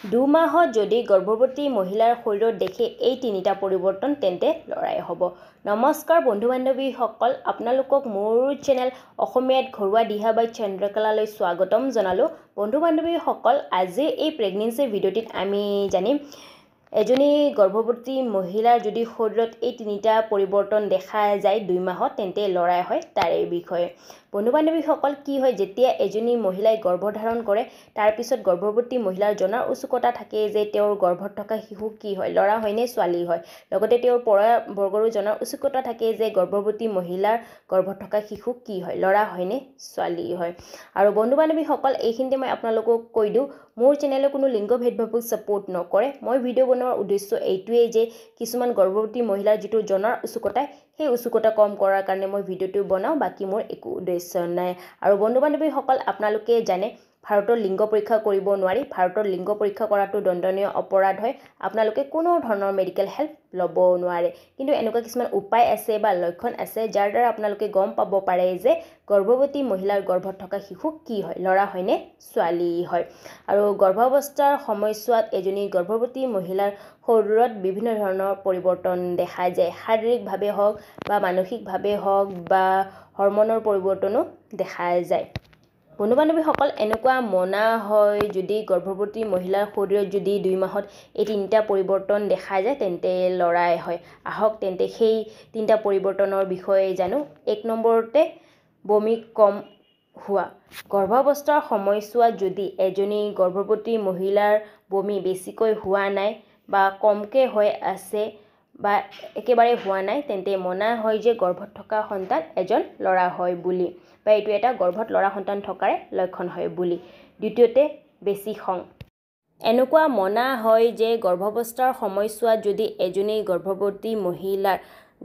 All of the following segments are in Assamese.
দুমাহত যদি গৰ্ভৱতী মহিলাৰ শৰীৰত দেখে এই তিনিটা পৰিৱৰ্তন তেন্তে লৰাই হ'ব। নমস্কাৰ বন্ধু বান্ধৱীসকল, আপোনালোকক মোৰ চেনেল অসমীয়াত ঘৰুৱা দিহা বাই চন্দ্ৰকলালৈ স্বাগতম জনালোঁ। বন্ধু বান্ধৱীসকল, আজিৰ এই প্ৰেগনেন্সি ভিডিঅ'টিত আমি জানিম এজনী গৰ্ভৱতী মহিলাৰ যদি শৰীৰত এই তিনিটা পৰিৱৰ্তন দেখা যায় 2 মাহত তেন্তে লৰাই হয় তাৰে বিষয়ে। বন্ধু বান্ধৱীসকল, কি হয় যেতিয়া এজনী মহিলাই গৰ্ভধাৰণ কৰে তাৰ পিছত গৰ্ভৱতী মহিলাৰ জনাৰ উৎসুকতা থাকে যে তেওঁৰ গৰ্ভত থকা শিশু কি হয়, ল'ৰা হয় নে ছোৱালী হয়। লগতে তেওঁৰ পৰিয়ালবৰ্গৰো জনাৰ উৎসুকতা থাকে যে গৰ্ভৱতী মহিলাৰ গৰ্ভত থকা শিশু কি হয়, ল'ৰা হয় নে ছোৱালী হয়। আৰু বন্ধু বান্ধৱীসকল, এইখিনিতে মই আপোনালোকক কৈ দিওঁ, মোৰ চেনেলে কোনো লিংগ ভেদভাৱক ছাপোৰ্ট নকৰে। মই ভিডিঅ' বনোৱাৰ উদ্দেশ্য এইটোৱেই যে কিছুমান গৰ্ভৱতী মহিলাৰ যিটো জনাৰ উৎসুকতা সেই উৎসুকতা কম কৰাৰ কাৰণে মই ভিডিঅ'টো বনাওঁ, বাকী মোৰ একো উদ্দেশ্য নাই। আৰু বন্ধু বান্ধৱীসকল, আপোনালোকে জানে ভাৰতৰ লিংগ পৰীক্ষা কৰিব নোৱাৰি। ভাৰতৰ লিংগ পৰীক্ষা কৰাটো দণ্ডনীয় অপৰাধ হয়। আপোনালোকে কোনো ধৰণৰ মেডিকেল হেল্প ল'ব নোৱাৰে। কিন্তু এনেকুৱা কিছুমান উপায় আছে বা লক্ষণ আছে যাৰ দ্বাৰা আপোনালোকে গম পাব পাৰে যে গৰ্ভৱতী মহিলাৰ গৰ্ভত থকা শিশু কি হয়, ল'ৰা হয় নে ছোৱালী হয়। আৰু গৰ্ভাৱস্থাৰ সময়ছোৱাত এজনী গৰ্ভৱতী মহিলাৰ শৰীৰত বিভিন্ন ধৰণৰ পৰিৱৰ্তন দেখা যায়। শাৰীৰিকভাৱে হওক বা মানসিকভাৱে হওক বা হৰমনৰ পৰিৱৰ্তনো দেখা যায়। বন্ধু বান্ধৱীসকল, এনেকুৱা মনা হয় যদি গৰ্ভৱতী মহিলাৰ শৰীৰত যদি 2 মাহত এই তিনিটা পৰিৱৰ্তন দেখা যায় তেন্তে লৰাই হয়। আহক তেন্তে সেই তিনিটা পৰিৱৰ্তনৰ বিষয়ে জানো। 1 নম্বৰতে বমি কম হোৱা। গৰ্ভাৱস্থাৰ সময়ছোৱাত যদি এজনী গৰ্ভৱতী মহিলাৰ বমি বেছিকৈ হোৱা নাই বা কমকৈ হৈ আছে বা একেবাৰে হোৱা নাই তেন্তে মনা হয় যে গৰ্ভত থকা সন্তান এজন ল'ৰা হয় বুলি, বা এইটো এটা গৰ্ভত ল'ৰা সন্তান থকাৰে লক্ষণ হয় বুলি। দ্বিতীয়তে বেছি খং। এনেকুৱা মনা হয় যে গৰ্ভাৱস্থাৰ সময়ছোৱাত যদি এজনী গৰ্ভৱতী মহিলাৰ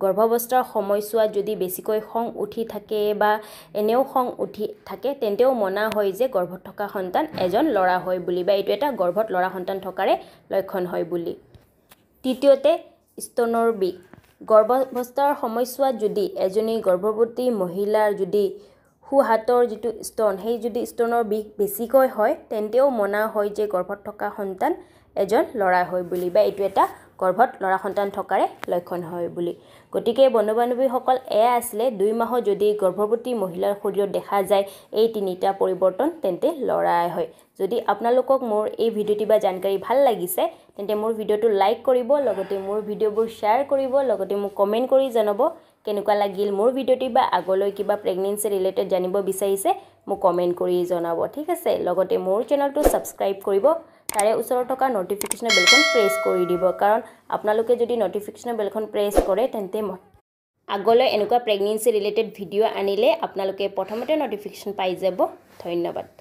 গৰ্ভাৱস্থাৰ সময়ছোৱাত যদি বেছিকৈ খং উঠি থাকে বা এনেও খং উঠি থাকে তেন্তেও মনা হয় যে গৰ্ভত থকা সন্তান এজন ল'ৰা হয় বুলি, বা এইটো এটা গৰ্ভত ল'ৰা সন্তান থকাৰে লক্ষণ হয় বুলি। তৃতীয়তে স্তনৰ বিষ। গৰ্ভাৱস্থাৰ সময়ছোৱাত যদি এজনী গৰ্ভৱতী মহিলাৰ যদি সোঁহাতৰ যিটো স্তন সেই যদি স্তনৰ বিষ বেছিকৈ হয় তেন্তেও মনা হয় যে গৰ্ভত থকা সন্তান এজন ল'ৰা হয় বুলি, বা এইটো এটা গৰ্ভত ল'ৰা সন্তান থকাৰে লক্ষণ হয় বুলি। গতিকে বন্ধু বান্ধৱীসকল, এয়া আছিলে 2 মাহত যদি গৰ্ভৱতী মহিলাৰ শৰীৰত দেখা যায় এই তিনিটা পৰিৱৰ্তন তেন্তে লৰাই হয়। যদি আপোনালোকক মোৰ এই ভিডিঅ'টি বা জানকাৰী ভাল লাগিছে তেন্তে মোৰ ভিডিঅ'টো লাইক কৰিব, লগতে মোৰ ভিডিঅ'বোৰ শ্বেয়াৰ কৰিব, লগতে মোক কমেণ্ট কৰি জনাব কেনেকুৱা লাগিল মোৰ ভিডিঅ'টি, বা আগলৈ কিবা প্ৰেগনেন্সি ৰিলেটেড জানিব বিচাৰিছে মোক কমেণ্ট কৰি জনাব, ঠিক আছে। লগতে মোৰ চেনেলটো ছাবস্ক্ৰাইব কৰিব, তাৰে ওচৰত থকা নটিফিকেশ্যনৰ বেলখন প্ৰেছ কৰি দিব, কাৰণ আপোনালোকে যদি নটিফিকেশ্যনৰ বেলখন প্ৰেছ কৰে তেন্তে আগলৈ এনেকুৱা প্ৰেগনেন্সি ৰিলেটেড ভিডিঅ' আনিলে আপোনালোকে প্ৰথমতে নটিফিকেশ্যন পাই যাব। ধন্যবাদ।